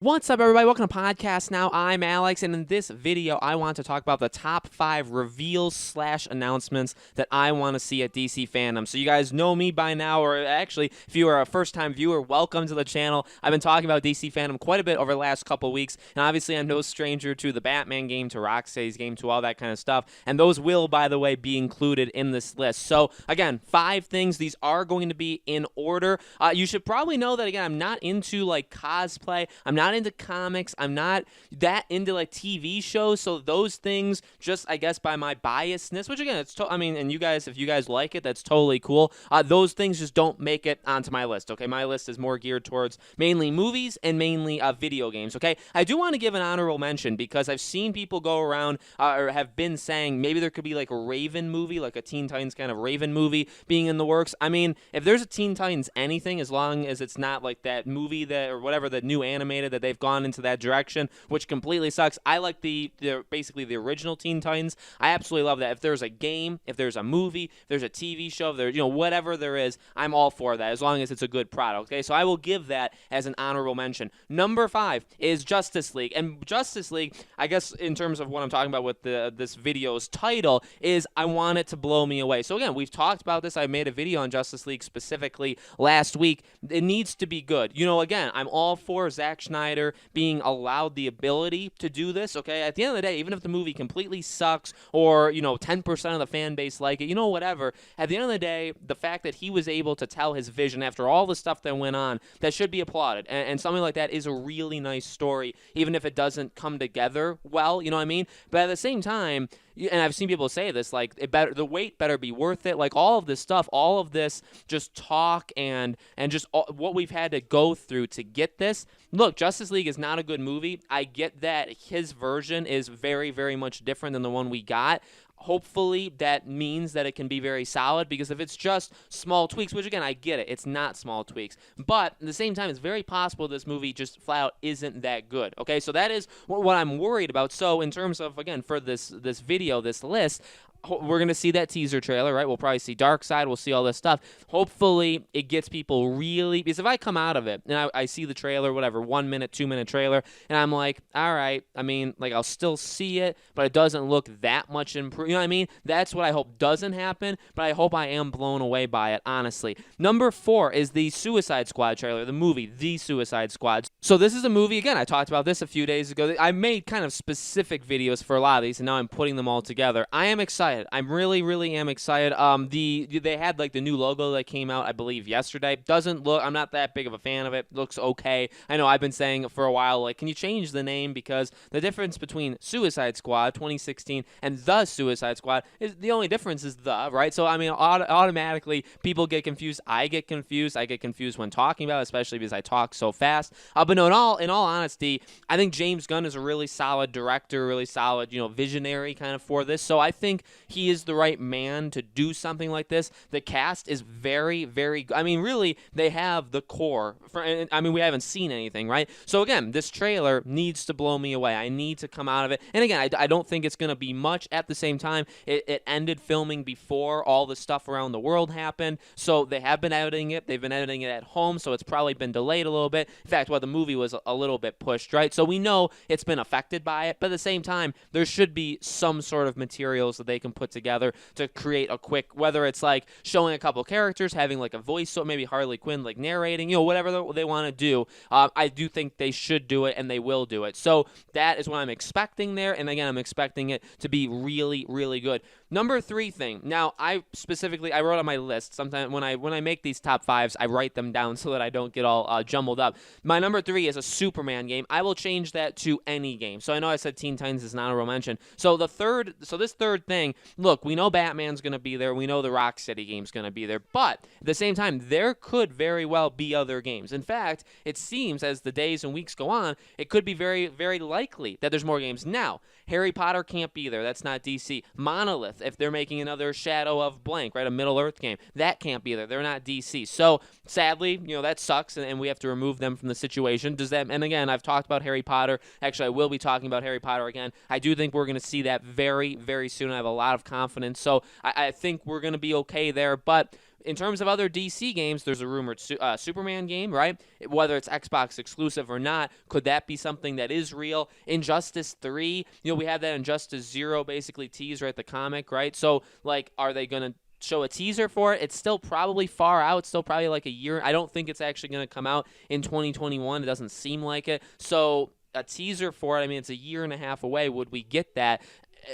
What's up, everybody? Welcome to Podcast Now. I'm Alex, and in this video, I want to talk about the top 5 reveals/announcements that I want to see at DC Fandom. So you guys know me by now, or actually, if you are a first-time viewer, welcome to the channel. I've been talking about DC Fandom quite a bit over the last couple weeks, and obviously I'm no stranger to the Batman game, to Rocksteady's game, to all that kind of stuff, and those will, by the way, be included in this list. So, again, 5 things. These are going to be in order. You should probably know that, again, I'm not into, like, cosplay. I'm not into comics. I'm not that into like TV shows. So those things, just I guess by my biasness, which again, it's and you guys, if you guys like it, that's totally cool. Those things just don't make it onto my list. Okay, my list is more geared towards mainly movies and mainly video games. Okay, I do want to give an honorable mention because I've seen people go around or have been saying maybe there could be like a Raven movie, like a Teen Titans kind of Raven movie being in the works. I mean, if there's a Teen Titans anything, as long as it's not like that movie that or whatever the new animated that they've gone into that direction, which completely sucks. I like the basically the original Teen Titans. I absolutely love that. If there's a game, if there's a movie, if there's a TV show, if there, whatever there is, I'm all for that as long as it's a good product. Okay, so I will give that as an honorable mention. Number 5 is Justice League, and Justice League, I guess in terms of what I'm talking about with this video's title, is I want it to blow me away. So again, we've talked about this. I made a video on Justice League specifically last week. It needs to be good. Again, I'm all for Zack Snyder being allowed the ability to do this, okay? At the end of the day, even if the movie completely sucks or, 10% of the fan base like it, whatever, at the end of the day, the fact that he was able to tell his vision after all the stuff that went on, that should be applauded. And something like that is a really nice story, even if it doesn't come together well, you know what I mean? But at the same time, and I've seen people say this, like, the wait better be worth it. Like, all of this stuff, all of this just talk and just what we've had to go through to get this. Look, Justice League is not a good movie. I get that his version is very, very much different than the one we got. Hopefully that means that it can be very solid, because if it's just small tweaks, which again, I get it, it's not small tweaks, but at the same time, it's very possible this movie just flat out isn't that good. Okay, so that is what I'm worried about. So in terms of, again, for this video, this list, we're going to see that teaser trailer, right? We'll probably see Darkseid. We'll see all this stuff. Hopefully, it gets people really... Because if I come out of it, and I see the trailer, whatever, 1 minute, 2 minute trailer, and I'm like, all right, I mean, like, I'll still see it, but it doesn't look that much improved. You know what I mean? That's what I hope doesn't happen, but I hope I am blown away by it, honestly. Number 4 is the Suicide Squad trailer, the movie, The Suicide Squad. So this is a movie, again, I talked about this a few days ago. I made kind of specific videos for a lot of these, and now I'm putting them all together. I am excited. I'm really, really am excited. They had like the new logo that came out, I believe, yesterday. Doesn't look, I'm not that big of a fan of it. Looks okay. I know I've been saying for a while, like, can you change the name? Because the difference between Suicide Squad 2016 and The Suicide Squad is the only difference is the, right? So I mean, automatically people get confused. I get confused. I get confused when talking about it, especially because I talk so fast. But no, in all honesty, I think James Gunn is a really solid director, really solid, visionary kind of for this. So I think he is the right man to do something like this. The cast is very, very good. I mean, really, they have the core. We haven't seen anything, right? So again, this trailer needs to blow me away. I need to come out of it. And again, I don't think it's going to be much. At the same time, it ended filming before all the stuff around the world happened. So they have been editing it. They've been editing it at home, so it's probably been delayed a little bit. In fact, the movie was a little bit pushed, right? So we know it's been affected by it. But at the same time, there should be some sort of materials that they can put together to create a quick, whether it's like showing a couple characters, having like a voice, so maybe Harley Quinn like narrating, whatever they want to do. I do think they should do it, and they will do it. So that is what I'm expecting there, and again, I'm expecting it to be really, really good. Number 3 thing. Now, I wrote on my list. Sometimes when I make these top 5s, I write them down so that I don't get all jumbled up. My number 3 is a Superman game. I will change that to any game. So I know I said Teen Titans is an honorable mention. So this third thing, look, we know Batman's going to be there. We know the Rocksteady game's going to be there. But at the same time, there could very well be other games. In fact, it seems as the days and weeks go on, it could be very, very likely that there's more games. Now, Harry Potter can't be there. That's not DC. Monolith, if they're making another Shadow of Blank, right, a Middle-earth game, that can't be there. They're not DC. So, sadly, that sucks, and we have to remove them from the situation. And again, I've talked about Harry Potter. Actually, I will be talking about Harry Potter again. I do think we're going to see that very, very soon. I have a lot of confidence. So, I think we're going to be okay there. But in terms of other DC games, there's a rumored Superman game, right? Whether it's Xbox exclusive or not, could that be something that is real? Injustice 3, we had that Injustice 0 basically tease right at the comic, right? So, like, are they going to show a teaser for it? It's still probably far out. It's still probably like a year. I don't think it's actually going to come out in 2021. It doesn't seem like it. So a teaser for it, I mean, it's a year and a half away. Would we get that?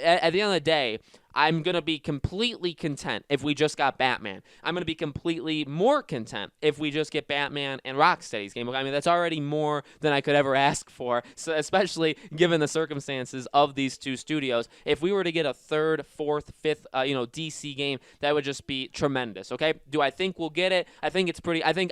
At the end of the day, I'm going to be completely content if we just got Batman. I'm going to be completely more content if we just get Batman and Rocksteady's game. I mean, that's already more than I could ever ask for, so especially given the circumstances of these two studios. If we were to get a third, fourth, fifth, DC game, that would just be tremendous, okay? Do I think we'll get it? I think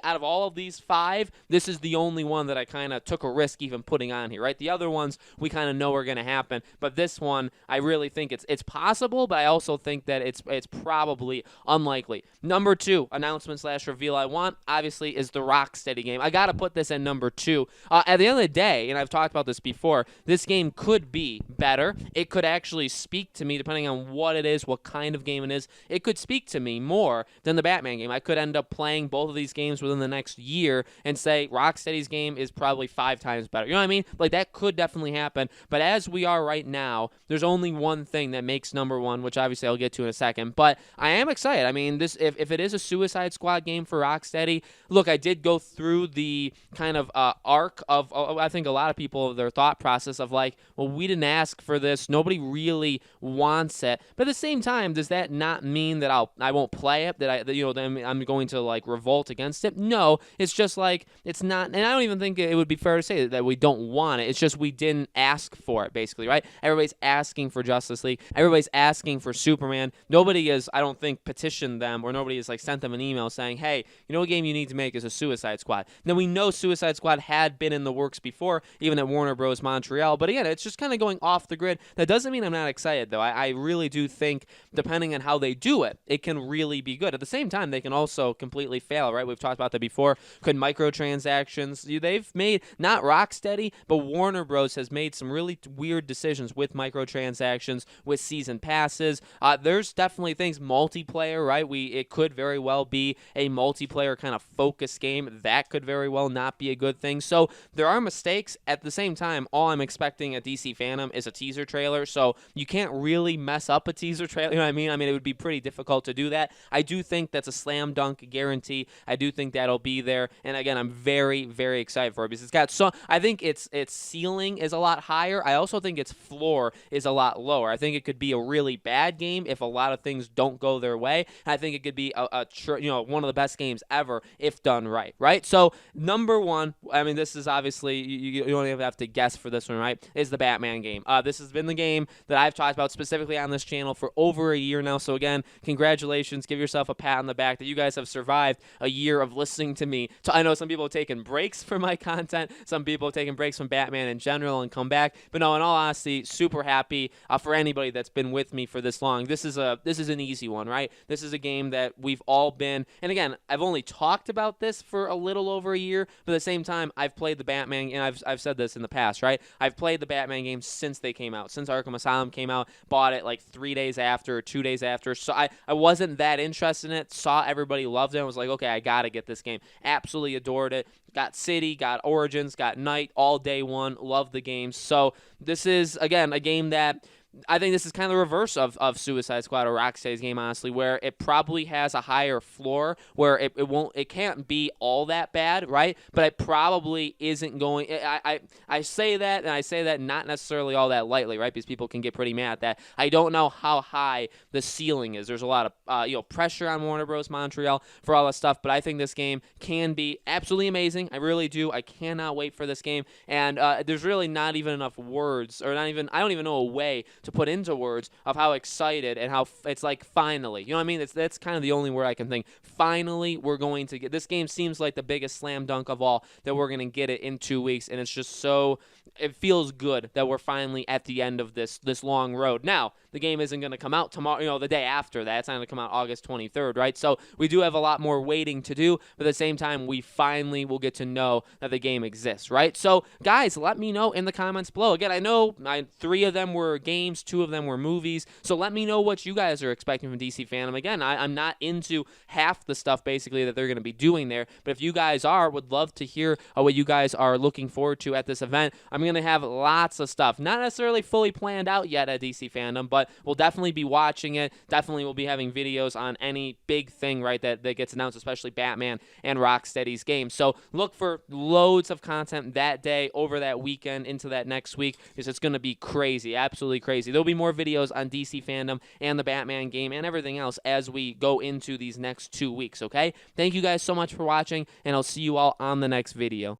out of all of these 5, this is the only one that I kind of took a risk even putting on here, right? The other ones, we kind of know are going to happen, but this one, I really think it's possible, but I also think that it's probably unlikely. Number 2 announcement/reveal I want, obviously, is the Rocksteady game. I got to put this in number 2. At the end of the day, and I've talked about this before, this game could be better. It could actually speak to me, depending on what it is, what kind of game it is. It could speak to me more than the Batman game. I could end up playing both of these games within the next year and say Rocksteady's game is probably 5 times better. You know what I mean? Like, that could definitely happen. But as we are right now, there's only one thing that makes number 1, which obviously I'll get to in a second. But I am excited. I mean, this if it is a Suicide Squad game for Rocksteady, look, I did go through the kind of arc of, I think a lot of people, their thought process of like, well, we didn't ask for this. Nobody really wants it. But at the same time, does that not mean that I won't play it? That I'm going to like revolt against it? No, it's just like, it's not, and I don't even think it would be fair to say that we don't want it. It's just we didn't ask for it, basically, right? Everybody's asking for Justice League. Everybody's asking for Superman. Nobody has, I don't think, petitioned them, or nobody has like sent them an email saying, hey, a game you need to make is a Suicide Squad. Now, we know Suicide Squad had been in the works before, even at Warner Bros. Montreal, but again, it's just kind of going off the grid. That doesn't mean I'm not excited, though. I really do think, depending on how they do it, it can really be good. At the same time, they can also completely fail, right? We've talked about that before. Could microtransactions, they've made, not Rocksteady, but Warner Bros. Has made some really weird decisions with microtransactions, with season passes. There's definitely things, multiplayer, right? It could very well be a multiplayer kind of focus game. That could very well not be a good thing. So there are mistakes. At the same time, all I'm expecting at DC Fandom is a teaser trailer. So you can't really mess up a teaser trailer. You know what I mean? I mean, it would be pretty difficult to do that. I do think that's a slam dunk guarantee. I do think that'll be there. And again, I'm very, very excited for it because it's got so. I think its ceiling is a lot higher. I also think its floor is a lot lower. I think it could be a really bad game if a lot of things don't go their way. I think it could be one of the best games ever if done right, right? So number 1, I mean, this is obviously, you don't even have to guess for this one, right, is the Batman game. This has been the game that I've talked about specifically on this channel for over a year now. So again, congratulations. Give yourself a pat on the back that you guys have survived a year of listening to me. So I know some people have taken breaks from my content. Some people have taken breaks from Batman in general and come back. But no, in all honesty, super happy for anybody that's been with me for this long. This is an easy one, right? This is a game that we've all been, and again, I've only talked about this for a little over a year, but at the same time, I've played the Batman, and I've said this in the past, right? I've played the Batman games since they came out, since Arkham Asylum came out, bought it like 3 days after or 2 days after, so I wasn't that interested in it, saw everybody loved it, and was like, okay, I gotta get this game. Absolutely adored it. Got City, got Origins, got Night, all day one, loved the game. So this is, again, a game that I think this is kind of the reverse of Suicide Squad or Rocksteady's game, honestly, where it probably has a higher floor, where it can't be all that bad, right? But it probably isn't going. I say that, and I say that not necessarily all that lightly, right? Because people can get pretty mad at that. I don't know how high the ceiling is. There's a lot of pressure on Warner Bros. Montreal for all that stuff, but I think this game can be absolutely amazing. I really do. I cannot wait for this game, and there's really not even enough words, or I don't even know a way to put into words of how excited and how it's like finally. You know what I mean? That's kind of the only word I can think. Finally, we're going to get this game. Seems like the biggest slam dunk of all, that we're going to get it in 2 weeks, and it's just so. It feels good that we're finally at the end of this long road. Now, the game isn't going to come out tomorrow, the day after that. It's not going to come out August 23rd, right? So we do have a lot more waiting to do, but at the same time, we finally will get to know that the game exists, right? So, guys, let me know in the comments below. Again, I know 3 of them were games games, 2 of them were movies. So let me know what you guys are expecting from DC Fandom. Again, I'm not into half the stuff basically that they're going to be doing there, but if you guys are, would love to hear what you guys are looking forward to at this event. I'm going to have lots of stuff, not necessarily fully planned out yet at DC Fandom, but we'll definitely be watching it. Definitely will be having videos on any big thing, right, that gets announced, especially Batman and Rocksteady's game. So look for loads of content that day, over that weekend, into that next week, because it's going to be crazy, absolutely crazy. There'll be more videos on DC Fandom and the Batman game and everything else as we go into these next 2 weeks, okay? Thank you guys so much for watching, and I'll see you all on the next video.